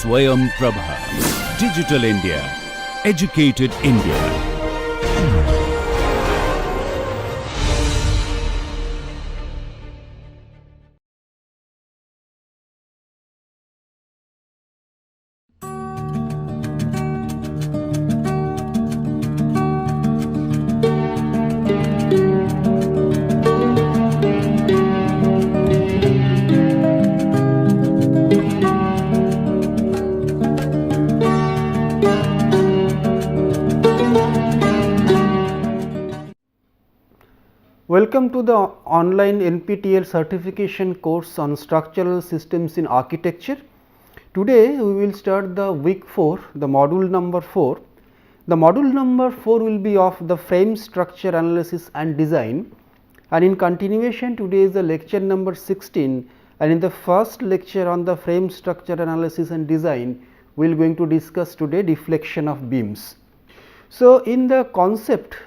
SwayamPrabha. Digital India. Educated India. Welcome to the online NPTEL certification course on structural systems in architecture. Today we will start the week 4, the module number 4. The module number 4 will be of the frame structure analysis and design, and in continuation today is the lecture number 16, and in the first lecture on the frame structure analysis and design we are going to discuss today deflection of beams. So, in the concept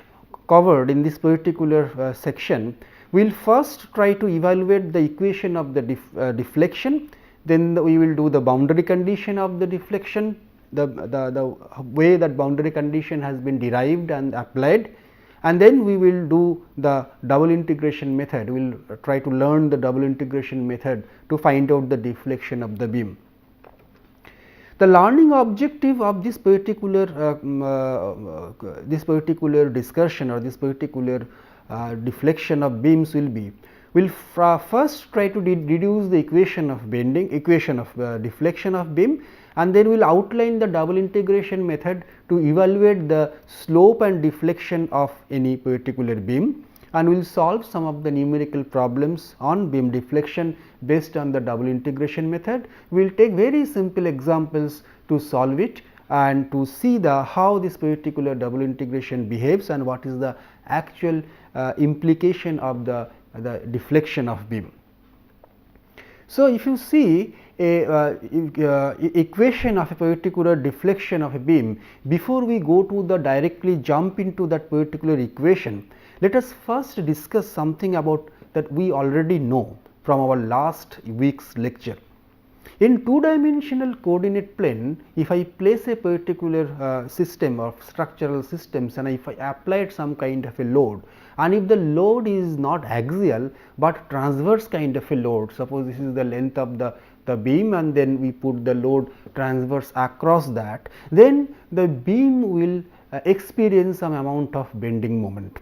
covered in this particular section, we will first try to evaluate the equation of the deflection, then we will do the boundary condition of the deflection, the way that boundary condition has been derived and applied, and then we will do the double integration method. We will try to learn the double integration method to find out the deflection of the beam. The learning objective of this particular discussion or this particular deflection of beams will be, we will first try to deduce the equation of deflection of beam, and then we will outline the double integration method to evaluate the slope and deflection of any particular beam, and we will solve some of the numerical problems on beam deflection based on the double integration method. We will take very simple examples to solve it and to see the how this particular double integration behaves and what is the actual implication of the deflection of beam. So, if you see a equation of a particular deflection of a beam, before we go to the directly jump into that particular equation, let us first discuss something about that we already know from our last week's lecture. In two-dimensional coordinate plane, if I place a particular system of structural systems and if I applied some kind of a load, and if the load is not axial but transverse kind of a load, suppose this is the length of the beam and then we put the load transverse across that, then the beam will experience some amount of bending moment,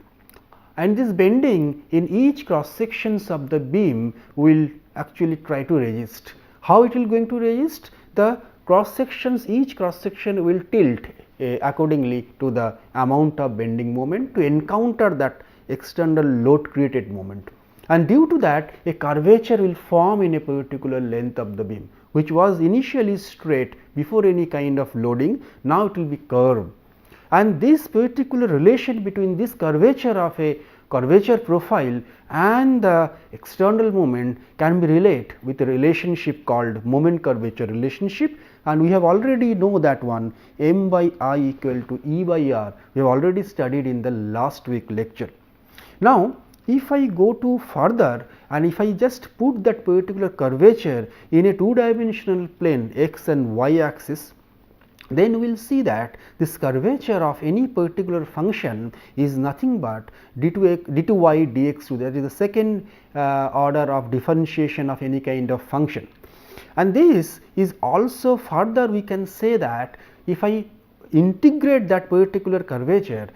and this bending in each cross sections of the beam will actually try to resist. How it will going to resist? The cross sections, each cross section will tilt accordingly to the amount of bending moment to encounter that external load created moment, and due to that a curvature will form in a particular length of the beam, which was initially straight before any kind of loading. Now it will be curved, and this particular relation between this curvature of a curvature profile and the external moment can be related with a relationship called moment curvature relationship, and we have already know that one, m by I equal to E by R. We have already studied in the last week lecture. Now, if I go to further and if I just put that particular curvature in a two-dimensional plane x and y axis, then we will see that this curvature of any particular function is nothing but d2y dx2, that is the second order of differentiation of any kind of function. And this is also further we can say that if I integrate that particular curvature,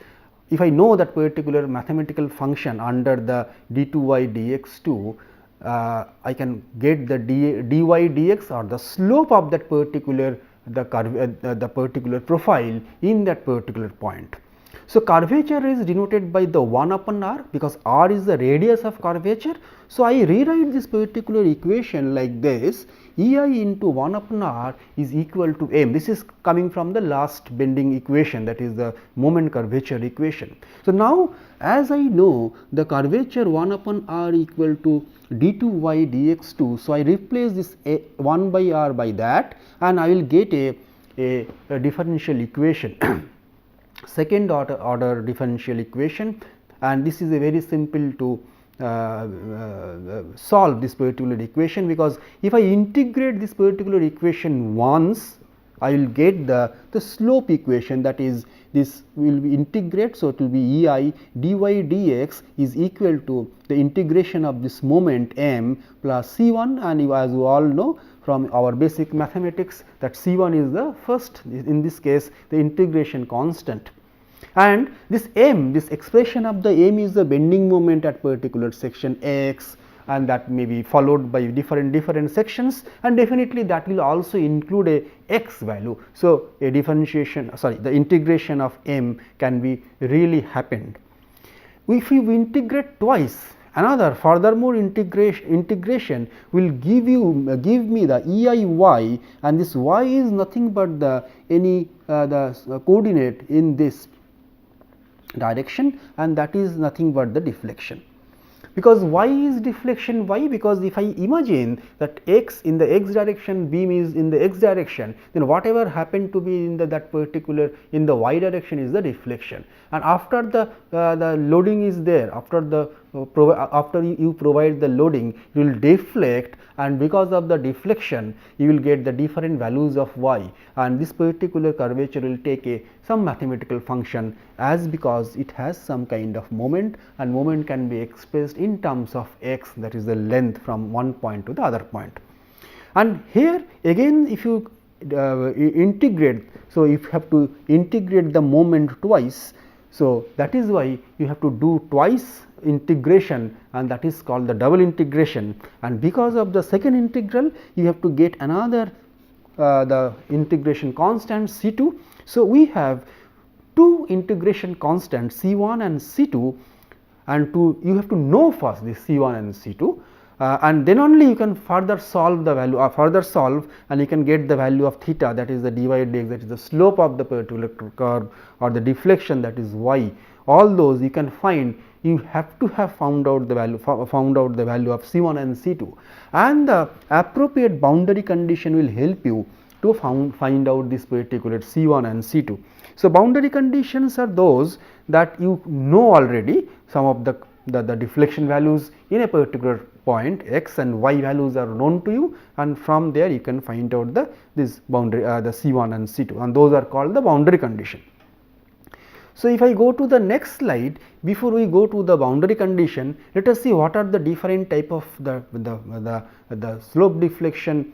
if I know that particular mathematical function under the d2y dx2, I can get the dy dx or the slope of that particular the particular profile in that particular point. So, curvature is denoted by the 1 upon r, because r is the radius of curvature. So, I rewrite this particular equation like this: E I into 1 upon r is equal to m. This is coming from the last bending equation, that is the moment curvature equation. So, now as I know the curvature 1 upon r equal to d2y dx2, so I replace this 1 by r by that, and I will get a differential equation second order differential equation, and this is a very simple to solve this particular equation, because if I integrate this particular equation once I will get the slope equation, that is this will be integrate. So, it will be EI dy dx is equal to the integration of this moment m plus C1, and as you all know from our basic mathematics that C1 is the first, in this case the integration constant, and this m, this expression of the m is the bending moment at particular section x, and that may be followed by different sections, and definitely that will also include a x value. So, a differentiation the integration of m can be really happened. If you integrate twice, another furthermore integration will give me the EI y, and this y is nothing but the the coordinate in this direction, and that is nothing but the deflection. Because why is deflection? Why? Because if I imagine that x in the x direction, beam is in the x direction, then whatever happened to be in that particular in the y direction is the deflection, and after the loading is there, after you provide the loading, you will deflect, and because of the deflection you will get the different values of y, and this particular curvature will take some mathematical function, as because it has some kind of moment, and moment can be expressed in terms of x, that is the length from one point to the other point. And here again if you integrate, so if you have to integrate the moment twice, so that is why you have to do twice integration, and that is called the double integration, and because of the second integral you have to get another the integration constant C2. So, we have two integration constants C1 and C2, and you have to know first this C1 and C2, and then only you can further solve the value, and you can get the value of theta, that is the dy dx, that is the slope of the particular curve, or the deflection, that is y. All those you can find. You have to have found out the value of C1 and C2, and the appropriate boundary condition will help you to find out this particular C1 and C2. So, boundary conditions are those that you know already, some of the deflection values in a particular point x and y values are known to you, and from there you can find out this boundary the C1 and C2, and those are called the boundary condition. So, if I go to the next slide, before we go to the boundary condition, let us see what are the different type of the slope deflection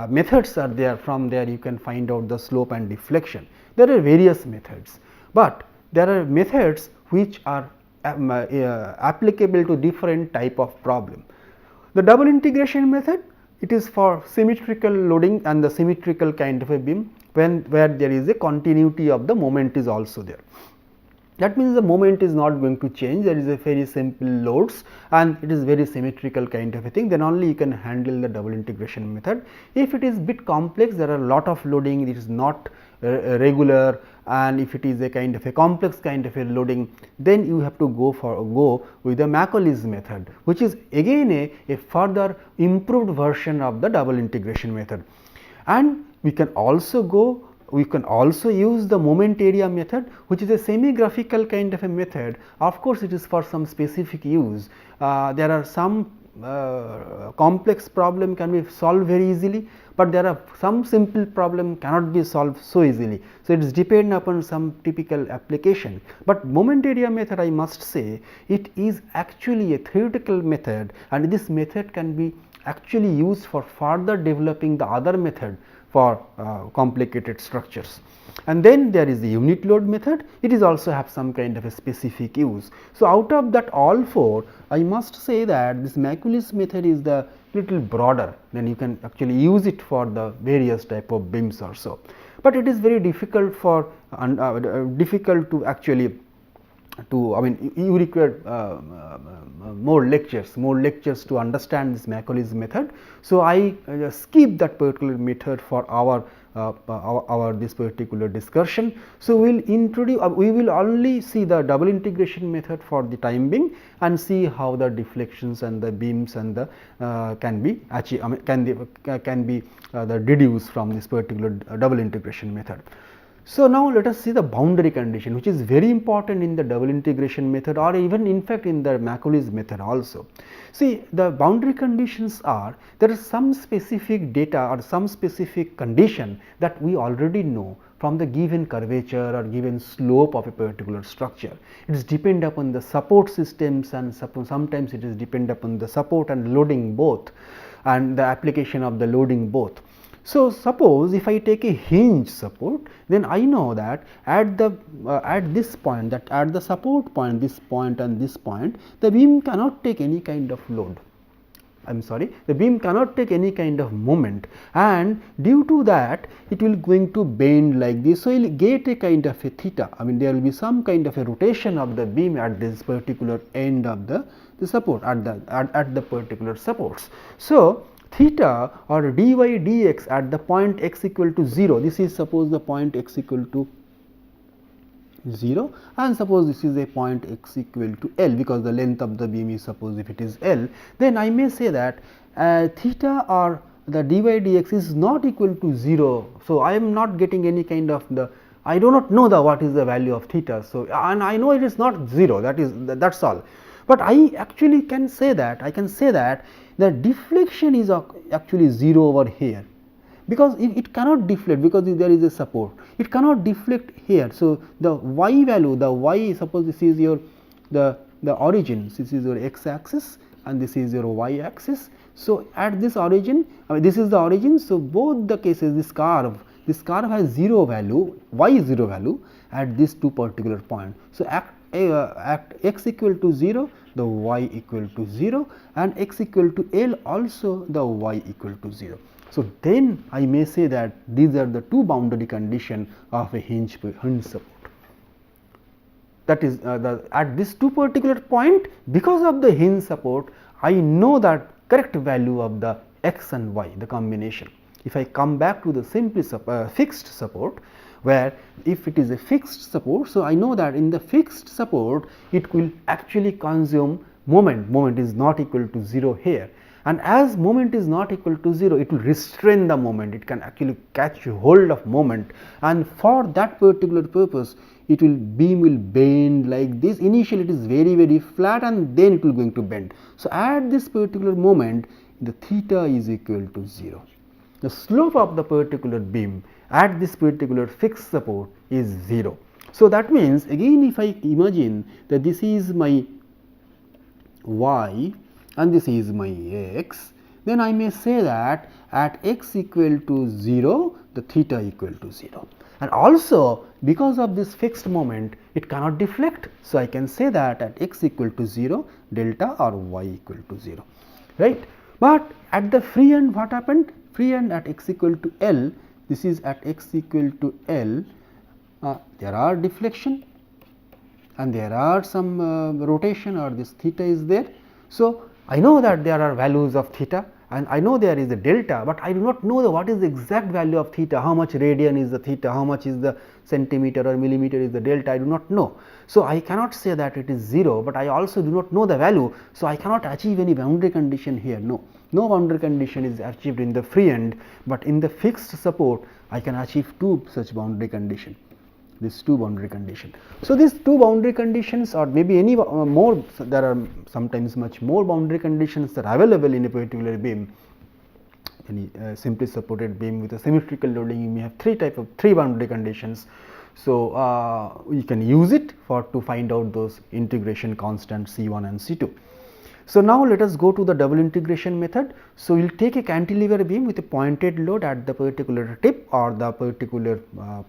methods are there. From there you can find out the slope and deflection. There are various methods, but there are methods which are applicable to different type of problem. The double integration method, it is for symmetrical loading and the symmetrical kind of a beam, where there is a continuity of the moment is also there. That means the moment is not going to change, there is a very simple loads, and it is very symmetrical kind of a thing, then only you can handle the double integration method. If it is bit complex, there are a lot of loading, it is not regular, and if it is a kind of a complex kind of a loading, then you have to go with the Macaulay's method, which is again a further improved version of the double integration method. And we can also use the moment area method, which is a semi graphical kind of a method. Of course, it is for some specific use. There are some complex problem can be solved very easily, but there are some simple problem cannot be solved so easily. So, it is depend upon some typical application, but moment area method, I must say, it is actually a theoretical method, and this method can be actually used for further developing the other method for complicated structures. And then there is the unit load method, it is also have some kind of a specific use. So, out of that all four, I must say that this Macaulay's method is the little broader, then you can actually use it for the various type of beams or so, but it is very difficult for difficult to actually you require more lectures to understand this Macaulay's method. So, I skip that particular method for our this particular discussion. So, we will only see the double integration method for the time being, and see how the deflections and the beams and the can be achieved, can be deduced from this particular double integration method. So, now let us see the boundary condition, which is very important in the double integration method, or even in fact in the Macaulay's method also. See, the boundary conditions are, there is some specific data or some specific condition that we already know from the given curvature or given slope of a particular structure. It is depend upon the support systems, and sometimes it is depend upon the support and loading both, and the application of the loading both. So, suppose if I take a hinge support, then I know that at this point, that at the support point, this point and this point, the beam cannot take any kind of load. I am sorry, the beam cannot take any kind of moment, and due to that it will going to bend like this. So, you will get a kind of a theta, I mean there will be some kind of a rotation of the beam at this particular end of the support, at the particular supports. So, theta or dy dx at the point x equal to 0, this is suppose the point x equal to 0, and suppose this is a point x equal to L, because the length of the beam is, suppose if it is L, then I may say that theta or the dy dx is not equal to 0. So, I am not getting any kind of I do not know what is the value of theta. So, and I know it is not 0, that is all. But I actually can say that, the deflection is actually 0 over here, because it cannot deflect, because there is a support, it cannot deflect here. So, the y value, the y, suppose this is your the origin, this is your x axis and this is your y axis. So, at this origin, this is the origin. So, both the cases, this curve has 0 value, y is 0 value at these two particular points. So, at x equal to 0, the y equal to 0, and x equal to L also the y equal to 0. So, then I may say that these are the two boundary condition of a hinge support. That is at this two particular point, because of the hinge support, I know that correct value of the x and y, the combination. If I come back to the simply fixed support, where if it is a fixed support, so I know that in the fixed support it will actually consume moment is not equal to 0 here, and as moment is not equal to 0, it will restrain the moment, it can actually catch hold of moment, and for that particular purpose beam will bend like this. Initially it is very flat, and then it will going to bend. So, at this particular moment the theta is equal to 0. The slope of the particular beam at this particular fixed support is 0. So, that means again if I imagine that this is my y and this is my x, then I may say that at x equal to 0, the theta equal to 0, and also because of this fixed moment it cannot deflect. So, I can say that at x equal to 0, delta or y equal to 0, right. But at the free end, what happened? Free end at x equal to L, this is at x equal to L, there are deflection and there are some rotation, or this theta is there. So, I know that there are values of theta and I know there is a delta, but I do not know what is the exact value of theta, how much radian is the theta, how much is the centimeter or millimeter is the delta, I do not know. So, I cannot say that it is 0, but I also do not know the value. So, I cannot achieve any boundary condition here, no boundary condition is achieved in the free end, but in the fixed support I can achieve two such boundary condition, these two boundary condition. So, these two boundary conditions, or maybe any more, there are sometimes much more boundary conditions that are available in a particular beam. Any simply supported beam with a symmetrical loading, you may have three boundary conditions. So, you can use it to find out those integration constants C1 and C2. So, now let us go to the double integration method. So, we will take a cantilever beam with a pointed load at the particular tip or the particular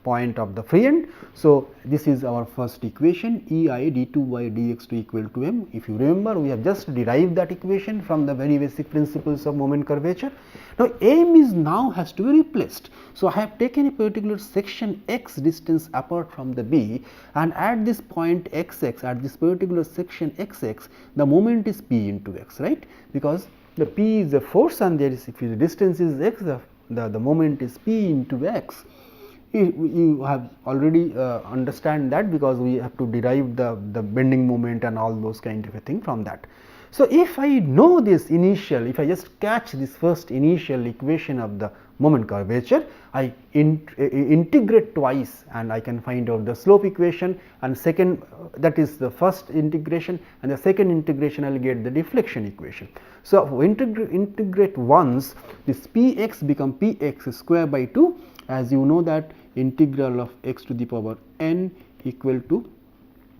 point of the free end. So, this is our first equation, EI d2y dx2 equal to m. If you remember, we have just derived that equation from the very basic principles of moment curvature. Now, m is now has to be replaced. So, I have taken a particular section x distance apart from the B, and at this point xx, at this particular section xx, the moment is p into x, right, because the p is the force and there is, if the distance is x, the moment is p into x. You have already understand that, because we have to derive the bending moment and all those kind of a thing from that. So, if I know this initial, if I just catch this first initial equation of the moment curvature, I integrate twice and I can find out the slope equation, and second, that is the first integration, and the second integration I will get the deflection equation. So, integrate once, this p x become p x square by 2, as you know that integral of x to the power n equal to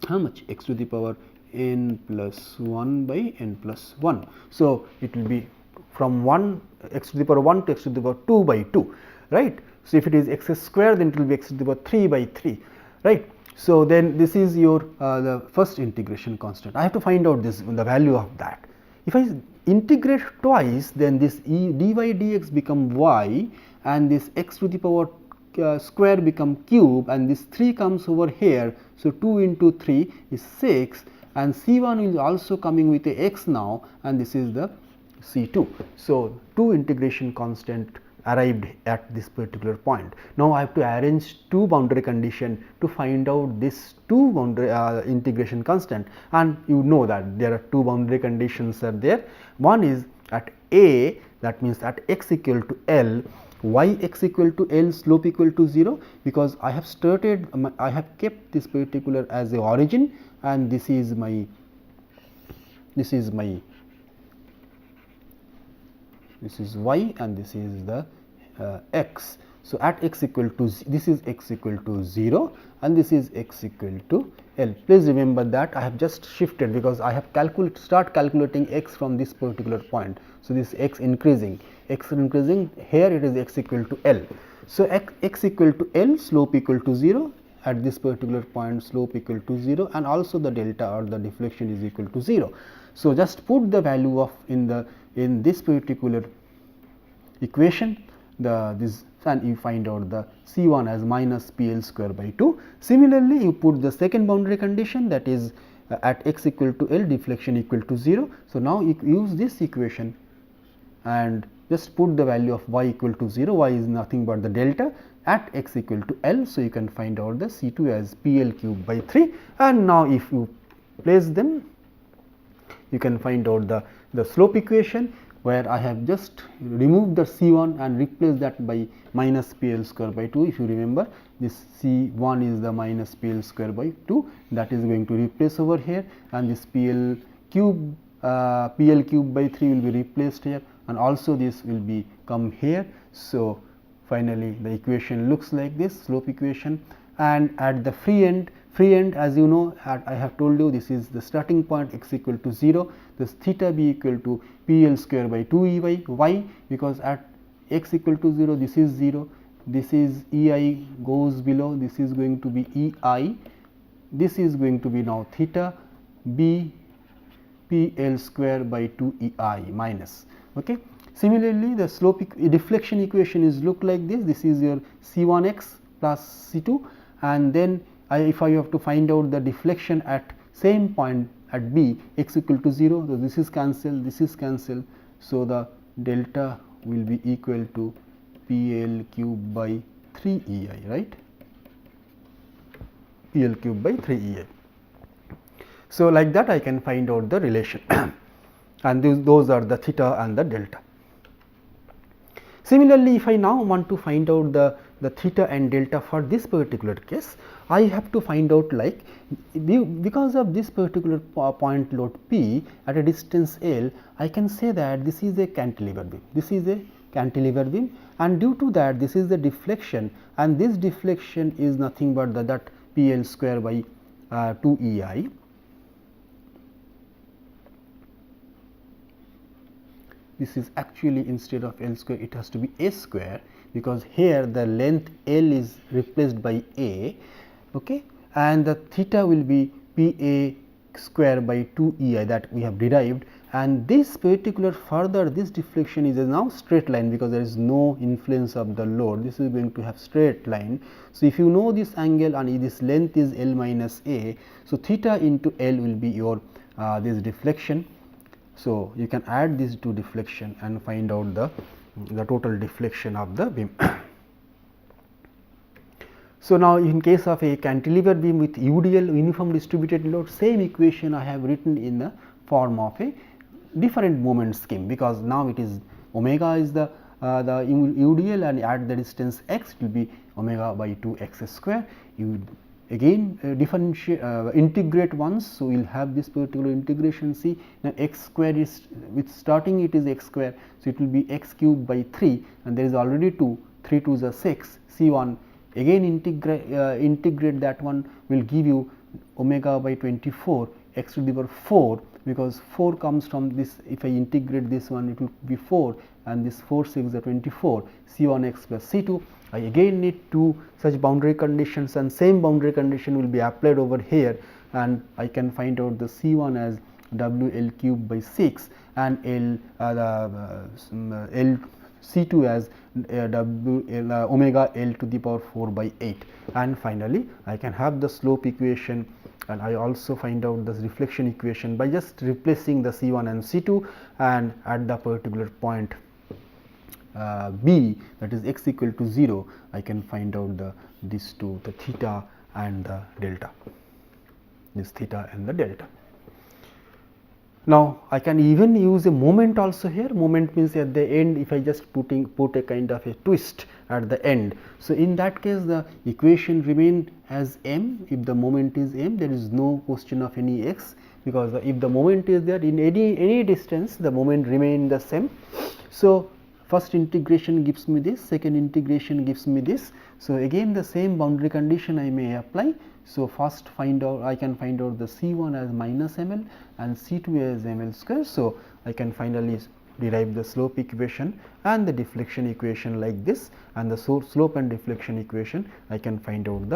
how much, x to the power n plus 1 by n plus 1. So, it will be from 1 x to the power 1 to x to the power 2 by 2, right. So, if it is x square, then it will be x to the power 3 by 3, right. So, then this is your the first integration constant. I have to find out this, the value of that. If I integrate twice, then this dy dx become y, and this x to the power square become cube, and this 3 comes over here. So, 2 into 3 is 6, and C1 is also coming with a x now, and this is the C2. So, 2 integration constant arrived at this particular point. Now, I have to arrange 2 boundary condition to find out this 2 boundary integration constant, and you know that there are 2 boundary conditions are there. One is at A, that means at x equal to L, y x equal to L, slope equal to 0, because I have started, I have kept this particular as the origin, and this is my this is y, and this is the x. So, at x equal to this is x equal to 0, and this is x equal to L. Please remember that I have just shifted, because I have start calculating x from this particular point. So, this x increasing here, it is x equal to L. So, x equal to L, slope equal to 0, at this particular point slope equal to 0, and also the delta or the deflection is equal to 0. So, just put the value of in this particular equation this, and you find out the C1 as minus PL square by 2. Similarly, you put the second boundary condition, that is at x equal to L, deflection equal to 0. So, now you use this equation and just put the value of y equal to 0, y is nothing but the delta at x equal to L. So, you can find out the C2 as PL cube by 3, and now if you place them, you can find out the slope equation, where I have just removed the C1 and replaced that by minus PL square by 2. If you remember, this C1 is the minus PL square by 2, that is going to replace over here, and this PL cube by 3 will be replaced here, and also this will be come here. So, finally, the equation looks like this, slope equation, and at the free end, as you know, I have told you, this is the starting point x equal to 0, this theta be equal to PL square by 2 EY, why? Because at x equal to 0, this is 0, this is EI goes below, this is going to be EI, this is going to be now theta B PL square by 2 EI minus. Okay. Similarly, the slope deflection equation is look like this. This is your C1x plus C2, and then if I have to find out the deflection at same point at B, x equal to 0, so this is cancelled, this is cancelled. So, the delta will be equal to PL cube by 3 EI, right, PL cube by 3 EI. So, like that I can find out the relation and those are the theta and the delta. Similarly, if I now want to find out the theta and delta for this particular case, I have to find out, like, because of this particular point load P at a distance L, I can say that this is a cantilever beam, this is a cantilever beam, and due to that this is the deflection, and this deflection is nothing but that PL square by 2 EI. This is actually, instead of L square, it has to be A square, because here the length L is replaced by A, okay, and the theta will be PA square by 2 EI that we have derived, and this particular further this deflection is now straight line, because there is no influence of the load, this is going to have straight line. So, if you know this angle and this length is L minus A, so theta into L will be your this deflection. So, you can add these two deflection and find out the total deflection of the beam. So, now in case of a cantilever beam with UDL, uniform distributed load, same equation I have written in the form of a different moment scheme, because now it is omega is the UDL, and at the distance x it will be omega by 2 x square. You again differentiate integrate once. So, we will have this particular integration C. Now, x square is with starting it is x square. So, it will be x cube by 3, and there is already 2, 3 2 is 6 C1, again integrate that one will give you omega by 24 x to the power 4, because 4 comes from this. If I integrate this one, it will be 4, and this 4 6 is 24 C1 x plus C2. I again need two such boundary conditions, and same boundary condition will be applied over here, and I can find out the C1 as W L cube by 6 and L C2 as omega L to the power 4 by 8, and finally, I can have the slope equation, and I also find out the reflection equation by just replacing the C1 and C2, and at the particular point B, that is x equal to 0, I can find out these two, the theta and the delta, this theta and the delta. Now, I can even use a moment also here. Moment means at the end, if I just put a kind of a twist at the end. So, in that case the equation remain as m. If the moment is m, there is no question of any x, because if the moment is there in any distance, the moment remain the same. So, first integration gives me this, second integration gives me this. So, again the same boundary condition I may apply. So, first I can find out the C1 as minus ml and C2 as ml square. So, I can finally derive the slope equation and the deflection equation like this, and the slope and deflection equation I can find out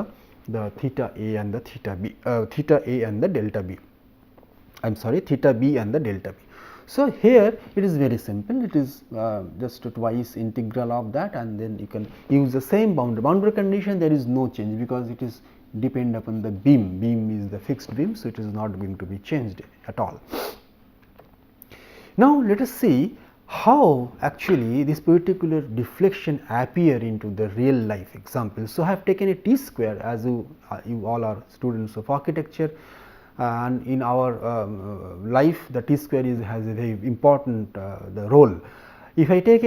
the theta A and the theta B, theta A and the delta B. I am sorry, theta B and the delta B. So, here it is very simple, it is just twice integral of that, and then you can use the same boundary condition. There is no change, because it is depend upon the beam. Beam is the fixed beam, so it is not going to be changed at all. Now, let us see how actually this particular deflection appear into the real life example. So, I have taken a t square, as you all are students of architecture, and in our life the t square has a very important the role. If I take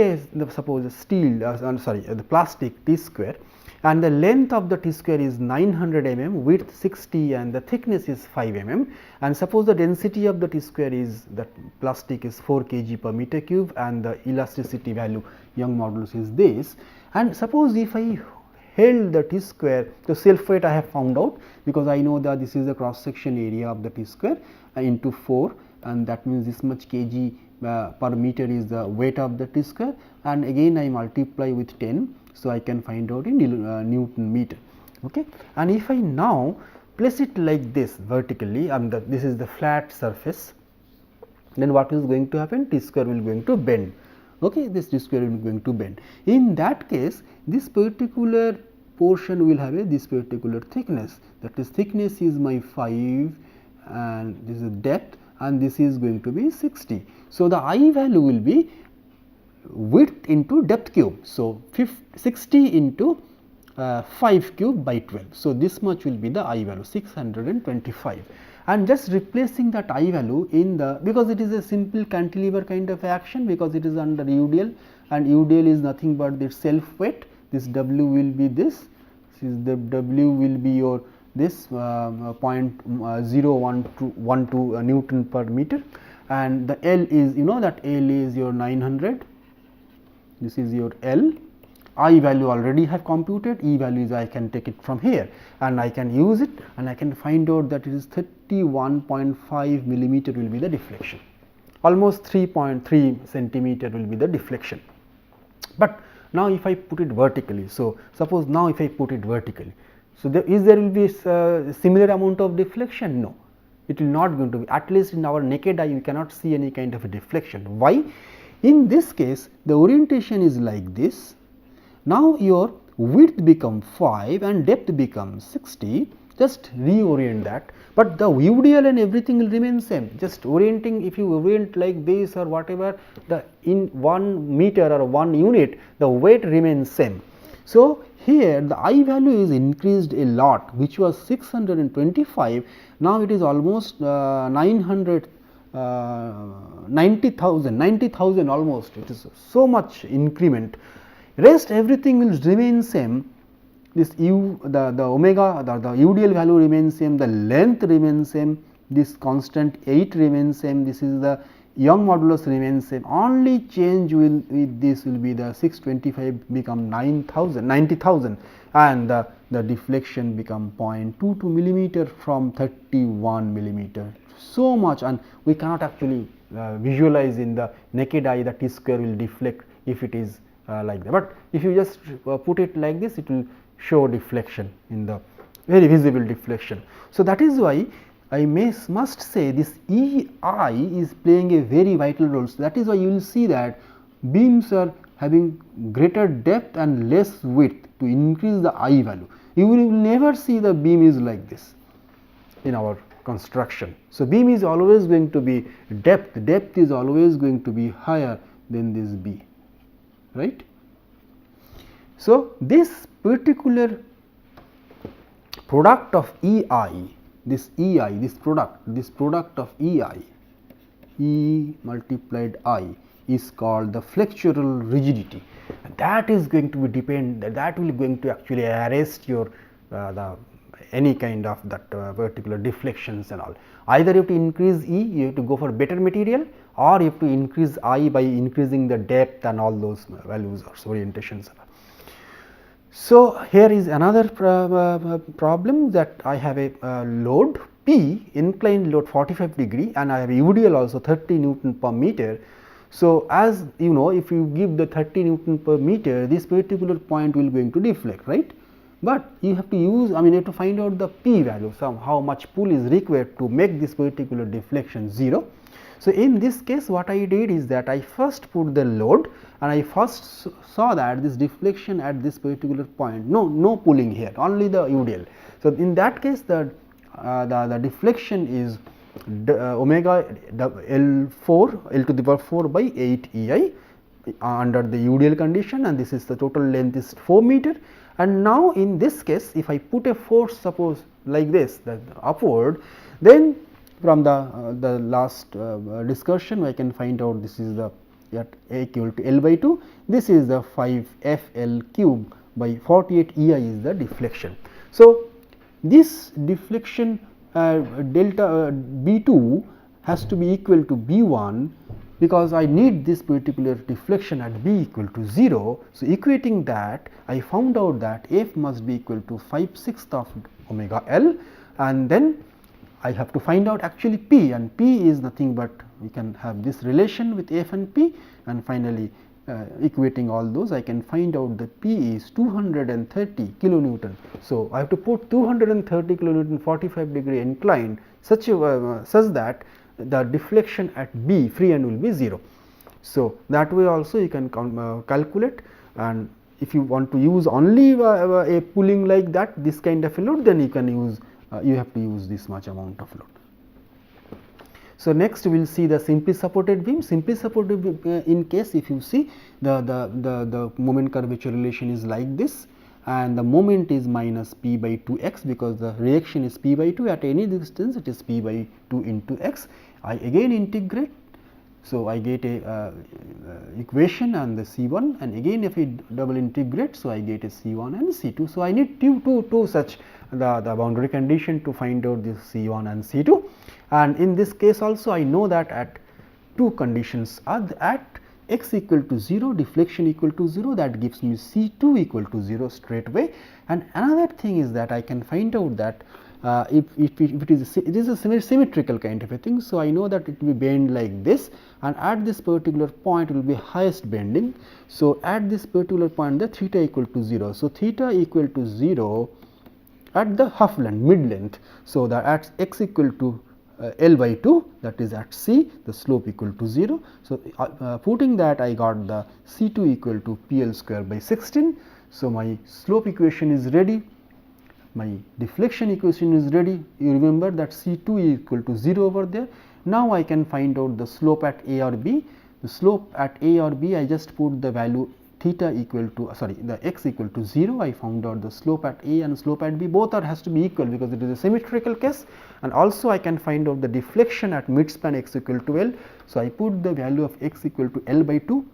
suppose a steel the plastic t square, and the length of the t square is 900 mm, width 60, and the thickness is 5 mm, and suppose the density of the t square is that plastic is 4 kg per meter cube, and the elasticity value Young modulus is this, and suppose if I held the t square, the self weight I have found out, because I know that this is the cross section area of the t square into 4, and that means this much kg per meter is the weight of the t square, and again I multiply with 10. So, I can find out in Newton meter. Okay. And if I now place it like this vertically, and this is the flat surface, then what is going to happen? T square will going to bend. Okay, this t square will be going to bend. In that case, this particular portion will have this particular thickness, that is thickness is my 5, and this is depth, and this is going to be 60. So, the I value will be width into depth cube. So, 60 into 5 cube by 12. So, this much will be the I value 625, and just replacing that I value in the, because it is a simple cantilever kind of action, because it is under UDL, and UDL is nothing but the self weight. This W will be this is the W will be your this 0.012 Newton per meter, and the L is, you know that L is your 900. This is your L. I value already have computed, E value is I can take it from here, and I can use it, and I can find out that it is 31.5 millimeter will be the deflection, almost 3.3 centimeter will be the deflection. But now if I put it vertically, so suppose now if I put it vertically, so there will be similar amount of deflection? No, it will not going to be, at least in our naked eye we cannot see any kind of a deflection. Why? In this case the orientation is like this. Now your width become 5 and depth becomes 60, just reorient that, but the UDL and everything will remain same, just orienting. If you orient like this or whatever, the in 1 meter or 1 unit the weight remains same. So, here the I value is increased a lot, which was 625, now it is almost 900 90,000 almost, it is so much increment. Rest everything will remain same. This u, the omega, the UDL value remains same, the length remains same, this constant 8 remains same, this is the Young modulus remains same. Only change will with this will be the 625 become 90,000 and the deflection become 0.22 millimeter from 31 millimeter. So much, and we cannot actually visualize in the naked eye that T square will deflect if it is like that, but if you just put it like this, it will show deflection in the very visible deflection. So, that is why I must say this EI is playing a very vital role. So, that is why you will see that beams are having greater depth and less width to increase the I value. You will never see the beam is like this in our construction. So, beam is always going to be depth is always going to be higher than this B, right. So, this particular product of EI, this product of EI, E multiplied I is called the flexural rigidity. That is going to be that will going to actually arrest your any kind of that particular deflections and all. Either you have to increase E, you have to go for better material, or you have to increase I by increasing the depth and all those values or orientations. So, here is another problem that I have a load P, inclined load 45 degree, and I have UDL also 30 Newton per meter. So, as you know, if you give the 30 Newton per meter, this particular point will going to deflect, right. But you have to use, you have to find out the P value, how much pull is required to make this particular deflection 0. So, in this case what I did is that I first put the load and I first saw that this deflection at this particular point, no pulling here, only the UDL. So, in that case the deflection is omega L4 L to the power 4 by 8 EI under the UDL condition, and this is the total length is 4 meter. And now, in this case, if I put a force suppose like this, that upward, then from the last discussion I can find out this is the at A equal to L by 2, this is the 5 F L cube by 48 EI is the deflection. So, this deflection delta B2 has to be equal to B1, because I need this particular deflection at B equal to 0. So, equating that, I found out that F must be equal to 5/6 of omega L, and then I have to find out actually P, and P is nothing but we can have this relation with F and P, and finally equating all those I can find out the P is 230 kilonewton. So, I have to put 230 kilonewton 45 degree inclined such that the deflection at B free end will be 0. So, that way also you can calculate, and if you want to use only a pulling like that, this kind of a load, then you can use you have to use this much amount of load. So, next we will see the simply supported beam. Simply supported beam, in case if you see the moment curvature relation is like this, and the moment is minus P by 2 x, because the reaction is P by 2 at any distance, it is P by 2 into x. I again integrate. So, I get a equation and the C1, and again if I double integrate, so I get a C1 and C2. So, I need two such the boundary condition to find out this C1 and C2, and in this case also I know that at two conditions at x equal to 0, deflection equal to 0, that gives me C2 equal to 0 straight away. And another thing is that I can find out that if it is a symmetrical kind of a thing. So, I know that it will be bend like this, and at this particular point will be highest bending. So, at this particular point the theta equal to 0. So, theta equal to 0 at the half length mid length. So, that at x equal to L by 2, that is at C, the slope equal to 0. So, putting that I got the C2 equal to PL square by 16. So, my slope equation is ready, my deflection equation is ready. You remember that C2 is equal to 0 over there. Now, I can find out the slope at A or B. The slope at A or B, I just put the value theta equal to the x equal to 0, I found out the slope at A and slope at B, both has to be equal because it is a symmetrical case, and also I can find out the deflection at midspan x equal to L. So, I put the value of x equal to L by 2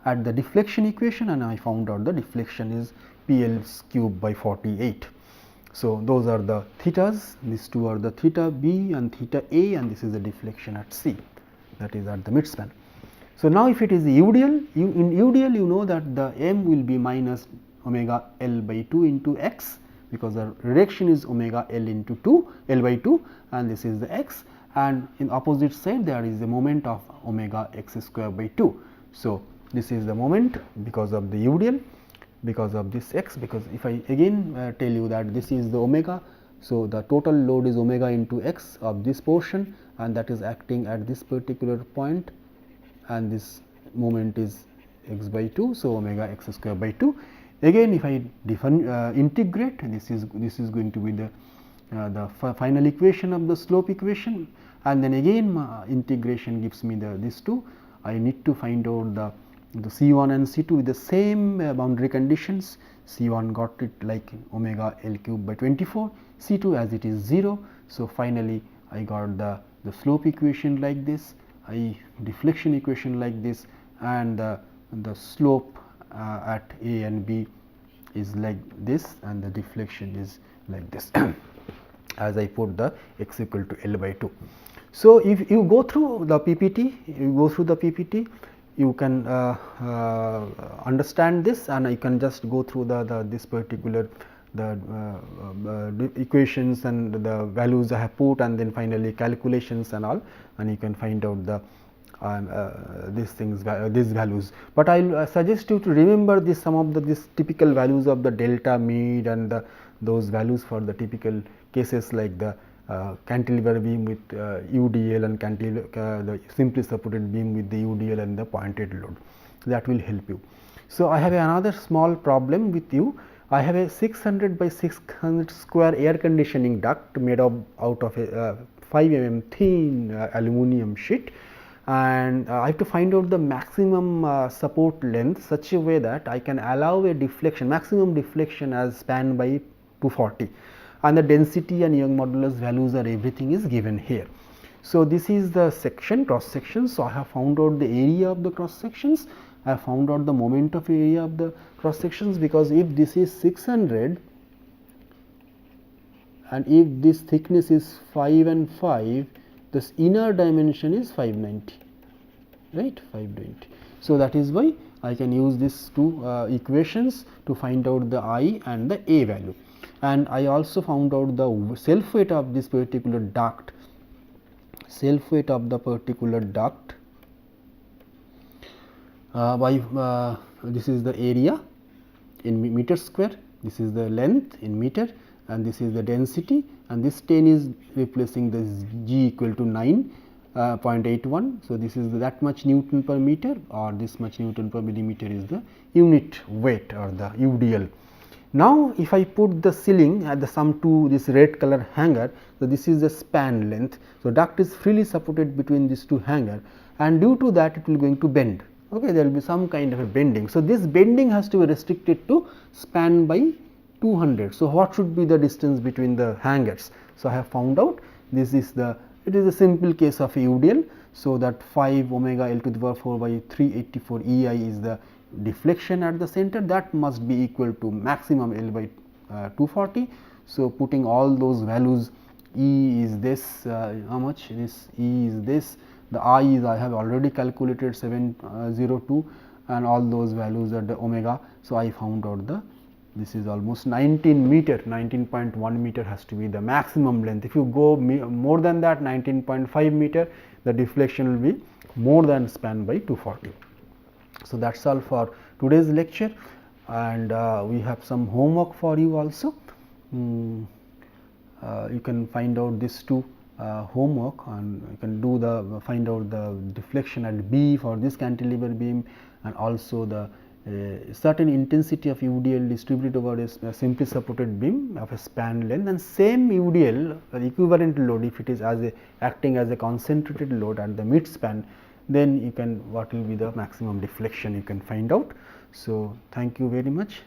at the deflection equation, and I found out the deflection is PL cube by 48. So, those are the thetas, these two are the theta B and theta A, and this is the deflection at C, that is at the midspan. So, now if it is UDL, in UDL you know that the m will be minus omega L by 2 into x, because the direction is omega L into 2 L by 2, and this is the x, and in opposite side there is the moment of omega x square by 2. So, this is the moment because of the UDL, because of this x, because if I again tell you that this is the omega. So, the total load is omega into x of this portion, and that is acting at this particular point, and this moment is x by 2. So, omega x square by 2. Again if I integrate, this is going to be the final equation of the slope equation, and then again integration gives me this 2. I need to find out the C1 and C2 with the same boundary conditions. C1 got it like omega L cube by 24, C2 as it is 0. So, finally, I got the slope equation like this, deflection equation like this, and the slope at A and B is like this, and the deflection is like this as I put the x equal to L by 2. So, if you go through the PPT, you can understand this, and I can just go through this particular equations and the values I have put, and then finally calculations and all, and you can find out the these things, these values. But I will suggest you to remember this, some of this typical values of the delta, mid, and those values for the typical cases like the cantilever beam with UDL, and the simply supported beam with the UDL and the pointed load. That will help you. So, I have another small problem with you. I have a 600 by 600 square air conditioning duct made out of a 5 mm thin aluminum sheet, and I have to find out the maximum support length such a way that I can allow a deflection, maximum deflection as span by 240, and the density and Young modulus values are everything is given here. So, this is the section, cross section. So, I have found out the area of the cross sections, I have found out the moment of area of the cross sections, because if this is 600 and if this thickness is 5 and 5, this inner dimension is 590, right, 590. So, that is why I can use these two equations to find out the I and the A value. And I also found out the self weight of this particular duct, by this is the area in meter square, this is the length in meter, and this is the density, and this 10 is replacing the G equal to 9.81. So, this is that much Newton per meter, or this much Newton per millimeter is the unit weight or the UDL. Now, if I put the ceiling at the sum to this red color hanger, so this is the span length. So, duct is freely supported between these two hanger, and due to that it will going to bend. Okay, there will be some kind of a bending. So, this bending has to be restricted to span by 200. So, what should be the distance between the hangers? So, I have found out this is it is a simple case of UDL. So, that 5 omega L to the power 4 by 384 EI is the deflection at the center, that must be equal to maximum L by 240. So, putting all those values, E is this, how much, this E is this, the I is I have already calculated 702, and all those values are the omega. So, I found out this is almost 19 meter, 19.1 meter has to be the maximum length. If you go more than that, 19.5 meter, the deflection will be more than span by 240. So, that is all for today's lecture, and we have some homework for you also. You can find out these two homework, and you can do find out the deflection at B for this cantilever beam, and also the certain intensity of UDL distributed over a simply supported beam of a span length, and same UDL equivalent load if it is acting as a concentrated load at the mid span, then you can what will be the maximum deflection you can find out. So, thank you very much.